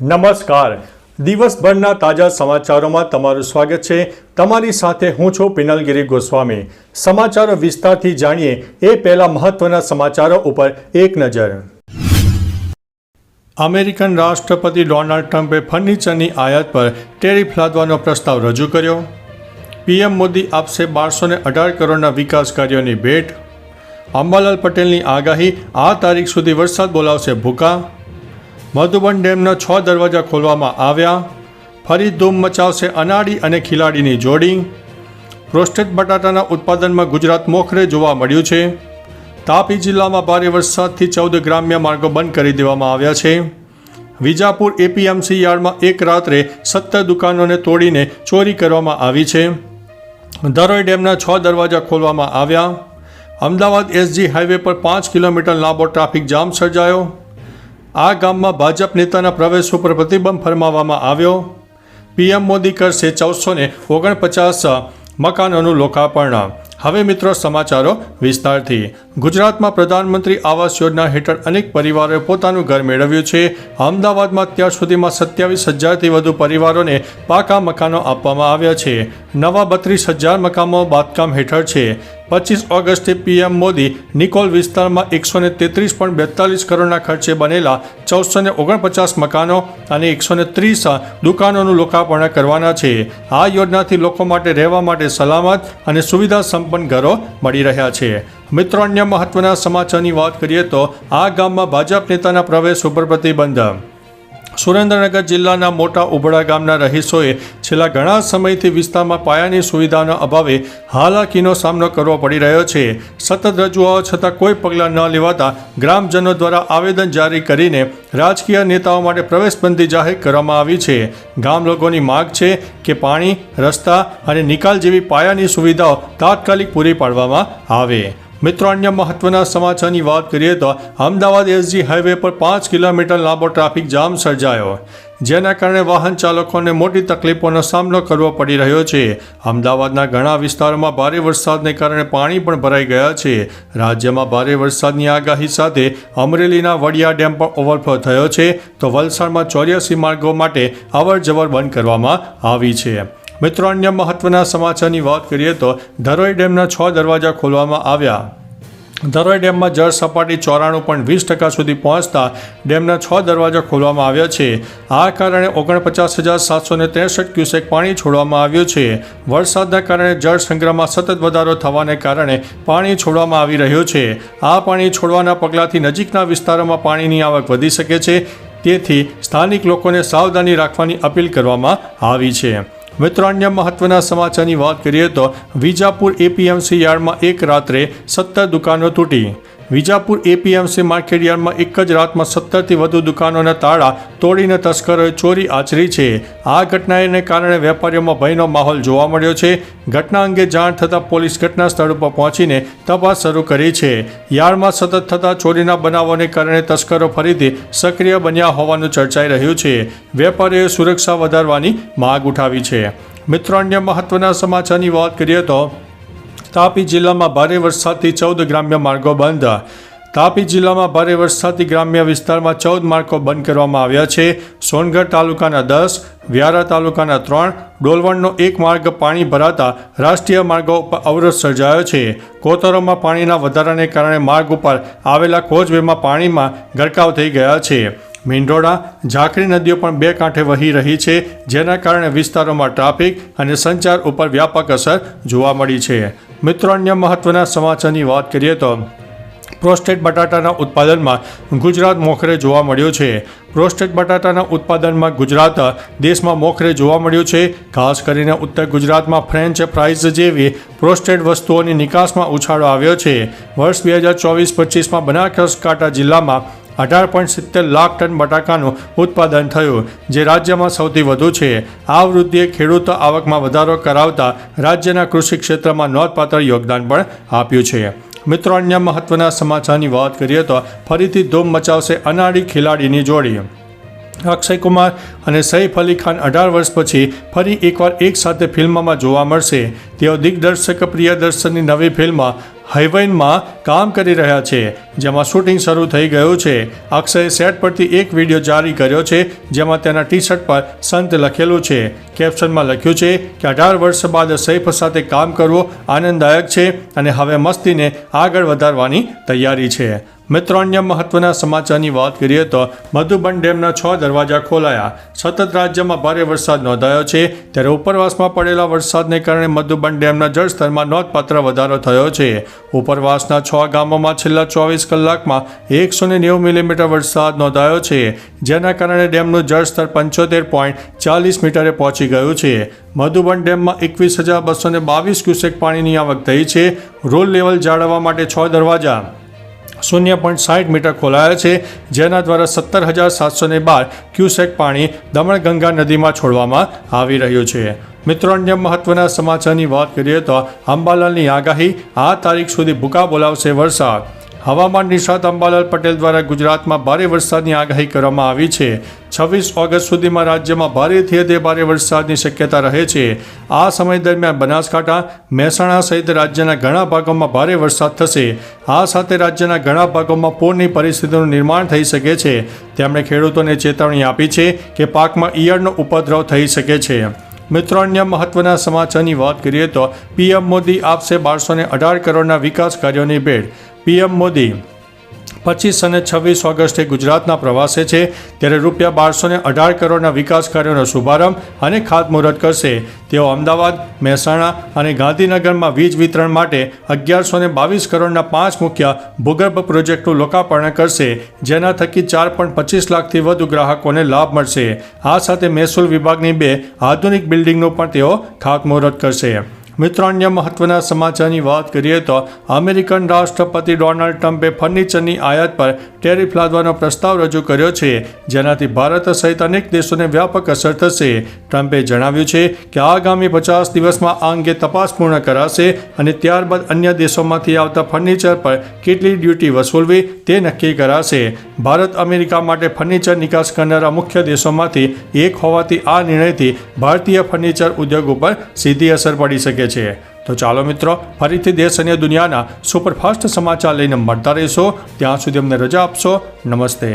નમસ્કાર. દિવસભરના તાજા સમાચારોમાં તમારું સ્વાગત છે. તમારી સાથે હું છું પિનલગીરી ગોસ્વામી. સમાચારો વિસ્તારથી જાણીએ એ પહેલા મહત્વના સમાચારો ઉપર એક નજર. અમેરિકન રાષ્ટ્રપતિ ડોનાલ્ડ ટ્રમ્પે ફર્નિચરની આયાત પર ટેરિફ લાદવાનો પ્રસ્તાવ રજૂ કર્યો. પીએમ મોદી આપશે 1218 કરોડના વિકાસ કાર્યોની ભેટ. અંબાલાલ પટેલની આગાહી, આ તારીખ સુધી વરસાદ બોલાવશે ભૂકા. મધુબન ડેમના 6 દરવાજા ખોલવામાં આવ્યા. ફરી ધૂમ મચાવશે અનાડી અને ખિલાડીની જોડી. રોસ્ટેડ બટાટાના ઉત્પાદનમાં ગુજરાત મોખરે જોવા મળ્યું છે. તાપી જિલ્લામાં ભારે વરસાદથી 14 ગ્રામ્ય માર્ગો બંધ કરી દેવામાં આવ્યા છે. વિજાપુર એપીએમસી યાર્ડમાં એક રાત્રે 17 દુકાનોને તોડીને ચોરી કરવામાં આવી છે. ધરોઈ ડેમના 6 દરવાજા ખોલવામાં આવ્યા. અમદાવાદ એસજી હાઈવે પર 5 કિલોમીટર લાંબો ટ્રાફિક જામ સર્જાયો. આ ગામમાં ભાજપ નેતાના પ્રવેશ ઉપર પ્રતિબંધ ફરમાવવામાં આવ્યો. પીએમ મોદી કરશે 1449 મકાનોનું લોકાર્પણ. હવે મિત્રો સમાચારો વિસ્તારથી. ગુજરાતમાં પ્રધાનમંત્રી આવાસ યોજના હેઠળ અનેક પરિવારોએ પોતાનું ઘર મેળવ્યું છે. અમદાવાદમાં અત્યાર સુધીમાં 27,000થી વધુ પરિવારોને પાકા મકાનો આપવામાં આવ્યા છે. નવા 32,000 મકાનો બાંધકામ હેઠળ છે. 25 ઓગસ્ટે પીએમ મોદી નિકોલ વિસ્તારમાં 133.42 કરોડના ખર્ચે બનેલા 1449 મકાનો અને 130 દુકાનોનું લોકાર્પણ કરવાના છે. આ યોજનાથી લોકો માટે રહેવા માટે સલામત અને સુવિધા સંપન્ન ઘરો મળી રહ્યા છે. મિત્રો, અન્ય મહત્વના સમાચારની વાત કરીએ તો આ ગામમાં ભાજપ નેતાના પ્રવેશ ઉપર પ્રતિબંધ. સુરેન્દ્રનગર જિલ્લાના મોટા ઉબડા ગામના રહીશોએ છેલ્લા ઘણા સમયથી વિસ્તારમાં પાયાની સુવિધાના અભાવે હાલાકીનો સામનો કરવો પડી રહ્યો છે. સતત રજૂઆતો છતાં કોઈ પગલાં ન લેવાતા ગ્રામજનો દ્વારા આવેદન જારી કરીને રાજકીય નેતાઓ માટે પ્રવેશબંધી જાહેર કરવામાં આવી છે. ગામ લોકોની માગ છે કે પાણી, રસ્તા અને નિકાલ જેવી પાયાની સુવિધાઓ તાત્કાલિક પૂરી પાડવામાં આવે. મિત્રો, અન્ય મહત્વના સમાચારની વાત કરીએ તો અમદાવાદ એસજી હાઈવે પર 5 કિલોમીટર લાંબો ટ્રાફિક જામ સર્જાયો, જેના કારણે વાહન ચાલકોને મોટી તકલીફોનો સામનો કરવો પડી રહ્યો છે. અમદાવાદના ઘણા વિસ્તારોમાં ભારે વરસાદને કારણે પાણી પણ ભરાઈ ગયા છે. રાજ્યમાં ભારે વરસાદની આગાહી સાથે અમરેલીના વડિયા ડેમ પર ઓવરફ્લો થયો છે, તો વલસાડમાં 84 માર્ગો માટે અવરજવર બંધ કરવામાં આવી છે. મિત્રો, અન્ય મહત્વના સમાચારની વાત કરીએ તો ધરોઈ ડેમના 6 દરવાજા ખોલવામાં આવ્યા. ધરોઈ ડેમમાં જળ સપાટી 94.20% સુધી પહોંચતા ડેમના 6 દરવાજા ખોલવામાં આવ્યા છે. આ કારણે 49,763 ક્યુસેક પાણી છોડવામાં આવ્યું છે. વરસાદના કારણે જળ સંગ્રહમાં સતત વધારો થવાને કારણે પાણી છોડવામાં આવી રહ્યું છે. આ પાણી છોડવાના પગલાંથી નજીકના વિસ્તારોમાં પાણીની આવક વધી શકે છે, તેથી સ્થાનિક લોકોને સાવધાની રાખવાની અપીલ કરવામાં આવી છે. મિત્રો, અન્ય મહત્વના સમાચારની વાત કરીએ તો વિજાપુર એપીએમસી યાર્ડમાં એક રાત્રે 17 દુકાનો તૂટી. વિજાપુર એપીએમસી માર્કેટ યાર્ડમાં એક જ રાતમાં 17થી વધુ દુકાનોના તાળા તોડીને તસ્કરોએ ચોરી આચરી છે. આ ઘટનાને કારણે વેપારીઓમાં ભયનો માહોલ જોવા મળ્યો છે. ઘટના અંગે જાણ થતાં પોલીસ ઘટના સ્થળ ઉપર પહોંચીને તપાસ શરૂ કરી છે. યાર્ડમાં સતત થતા ચોરીના બનાવોને કારણે તસ્કરો ફરીથી સક્રિય બન્યા હોવાનું ચર્ચાઈ રહ્યું છે. વેપારીઓએ સુરક્ષા વધારવાની માંગ ઉઠાવી છે. મિત્રો, અન્ય મહત્વના સમાચારની વાત કરીએ તો તાપી જિલ્લામાં ભારે વરસાદથી 14 ગ્રામ્ય માર્ગો બંધ. તાપી જિલ્લામાં ભારે વરસાદથી ગ્રામ્ય વિસ્તારમાં 14 માર્ગો બંધ કરવામાં આવ્યા છે. સોનગઢ તાલુકાના 10, વ્યારા તાલુકાના 3, ડોલવણનો 1 માર્ગ પાણી ભરાતા રાષ્ટ્રીય માર્ગો ઉપર અવરોધ સર્જાયો છે. કોતરોમાં પાણીના વધારાને કારણે માર્ગ ઉપર આવેલા કોચવેમાં પાણીમાં ગરકાવ થઈ ગયા છે. મીંઢોળા, ઝાંખરી નદીઓ પણ બે કાંઠે વહી રહી છે, જેના કારણે વિસ્તારોમાં ટ્રાફિક અને સંચાર ઉપર વ્યાપક અસર જોવા મળી છે. મિત્રો, અન્ય મહત્વના સમાચારની વાત કરીએ તો રોસ્ટેડ બટાટાના ઉત્પાદનમાં ગુજરાત મોખરે જોવા મળ્યું છે. રોસ્ટેડ બટાટાના ઉત્પાદનમાં ગુજરાત દેશમાં મોખરે જોવા મળ્યું છે. ખાસ કરીને ઉત્તર ગુજરાતમાં ફ્રેન્ચ ફ્રાઈઝ જેવી રોસ્ટેડ વસ્તુઓની નિકાસમાં ઉછાળો આવ્યો છે. વર્ષ 2024-25માં બનાસકાંઠા જિલ્લામાં 18.70 લાખ ટન બટાકાનું ઉત્પાદન થયું, જે રાજ્યમાં સૌથી વધુ છે. આ વૃદ્ધિએ ખેડૂત આવકમાં વધારો કરાવતા રાજ્યના કૃષિ ક્ષેત્રમાં નોંધપાત્ર યોગદાન પણ આપ્યું છે. મિત્રો, અન્ય મહત્વના સમાચારની વાત કરીએ તો ફરીથી ધૂમ મચાવશે અનાડી ખિલાડીની જોડી. અક્ષય કુમાર અને સૈફ અલી ખાન 18 વર્ષ પછી ફરી એકવાર એક સાથે ફિલ્મમાં જોવા મળશે. તેઓ દિગ્દર્શક પ્રિયદર્શનની નવી ફિલ્મ હાઇવાઇનમાં કામ કરી રહ્યા છે, જેમાં શૂટિંગ શરૂ થઈ ગયું છે. અક્ષયે સેટ પરથી એક વિડીયો જારી કર્યો છે, જેમાં તેના ટી શર્ટ પર સંત લખેલું છે. કેપ્શનમાં લખ્યું છે કે 18 વર્ષ બાદ સૈફ સાથે કામ કરવું આનંદદાયક છે અને હવે મસ્તીને આગળ વધારવાની તૈયારી છે. મિત્રો, અન્ય મહત્વના સમાચારની વાત કરીએ તો મધુબન ડેમના 6 દરવાજા ખોલાયા. સતત રાજ્યમાં ભારે વરસાદ નોંધાયો છે, ત્યારે ઉપરવાસમાં પડેલા વરસાદને કારણે મધુબન ડેમના જળસ્તરમાં નોંધપાત્ર વધારો થયો છે. ઉપરવાસના 6 ગામોમાં છેલ્લા 24 કલાકમાં 190 મિલીમીટર વરસાદ નોંધાયો છે, જેના કારણે ડેમનું જળસ્તર 75.40 મીટરે પહોંચી ગયું છે. મધુબન ડેમમાં 21,222 ક્યુસેક પાણીની આવક થઈ છે. રોલ લેવલ જાળવવા માટે 6 દરવાજા 0.60 મીટર ખોલાયા છે, જેના દ્વારા 17,712 ક્યુસેક પાણી દમણગંગા નદીમાં છોડવામાં આવી રહ્યું છે. મિત્રો, અન્ય મહત્વના સમાચારની વાત કરીએ તો અંબાલાલની આગાહી, આ તારીખ સુધી ભૂકા બોલાવશે વરસાદ. હવામાન નિષ્ણાત અંબાલાલ પટેલ દ્વારા ગુજરાતમાં ભારે વરસાદની આગાહી કરવામાં આવી છે. 26 ઓગસ્ટ સુધીમાં રાજ્યમાં ભારેથી અતિ ભારે વરસાદની શક્યતા રહે છે. આ સમય દરમિયાન બનાસકાંઠા, મહેસાણા સહિત રાજ્યના ઘણા ભાગોમાં ભારે વરસાદ થશે. આ સાથે રાજ્યના ઘણા ભાગોમાં પૂરની પરિસ્થિતિનું નિર્માણ થઈ શકે છે. તેમણે ખેડૂતોને ચેતવણી આપી છે કે પાકમાં ઈયળનો ઉપદ્રવ થઈ શકે છે. મિત્રો, અન્ય મહત્વના સમાચારની વાત કરીએ તો પીએમ મોદી આપશે 1218 કરોડના વિકાસ કાર્યોની ભેટ. પીએમ મોદી 25 અને 26 ઓગસ્ટે ગુજરાતના પ્રવાસે છે, ત્યારે ₹1218 કરોડના વિકાસ કાર્યોનો શુભારંભ અને ખાતમુહૂર્ત કરશે. તેઓ અમદાવાદ, મહેસાણા અને ગાંધીનગરમાં વીજ વિતરણ માટે 1122 કરોડના 5 મુખ્ય ભૂગર્ભ પ્રોજેક્ટનું લોકાર્પણ કરશે, જેના થકી 4.25 લાખથી વધુ ગ્રાહકોને લાભ મળશે. આ સાથે મહેસૂલ વિભાગની 2 આધુનિક બિલ્ડિંગનું પણ તેઓ ખાતમુહૂર્ત કરશે. મિત્રો, અન્ય મહત્વના સમાચારની વાત કરીએ તો અમેરિકન રાષ્ટ્રપતિ ડોનાલ્ડ ટ્રમ્પે ફર્નિચરની આયાત પર ટેરિફ લાદવાનો પ્રસ્તાવ રજૂ કર્યો છે, જેનાથી ભારત સહિત અનેક દેશોને વ્યાપક અસર થશે. ટ્રમ્પે જણાવ્યું છે કે આગામી 50 દિવસમાં આ અંગે તપાસ પૂર્ણ કરાશે અને ત્યારબાદ અન્ય દેશોમાંથી આવતા ફર્નિચર પર કેટલી ડ્યુટી વસૂલવી તે નક્કી કરાશે. ભારત અમેરિકા માટે ફર્નિચર નિકાસ કરનારા મુખ્ય દેશોમાંથી એક હોવાથી આ નિર્ણયથી ભારતીય ફર્નિચર ઉદ્યોગ ઉપર સીધી અસર પડી શકે છે. તો ચાલો મિત્રો, ફરીથી દેશ અને દુનિયાના સુપરફાસ્ટ સમાચાર લઈને મળતા રહીશો. ત્યાં સુધી અમને રજા આપશો. નમસ્તે.